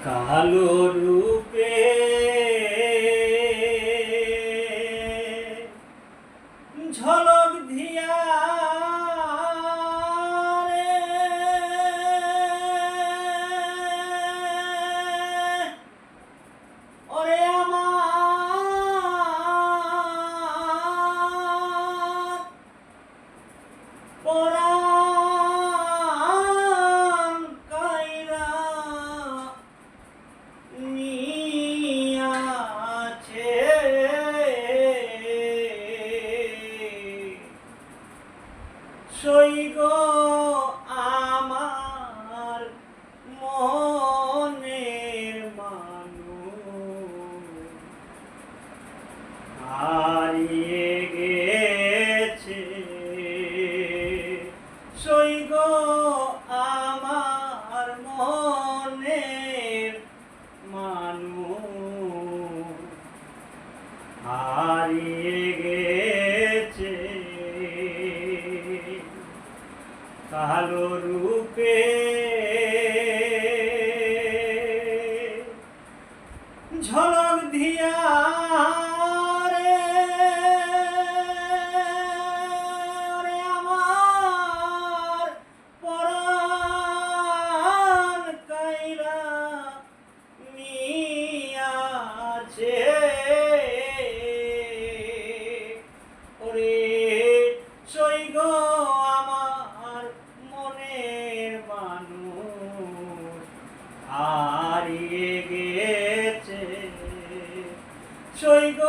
কালো রূপে ঝলক দিয়া রে ওরে আমার পরাণ কাইরা নিয়াছে সইগ আমার মনের মানুষ হারিয়ে গেছে সইগ আমার মনের মানুষ হারিয়ে গেছে কালো রূপে ঝলক দিয়া রে ওরে আমার পরাণ কাইরা নিয়াছে ওরে সইগ আমার মনের মানুষ হারিয়ে গেছে সইগ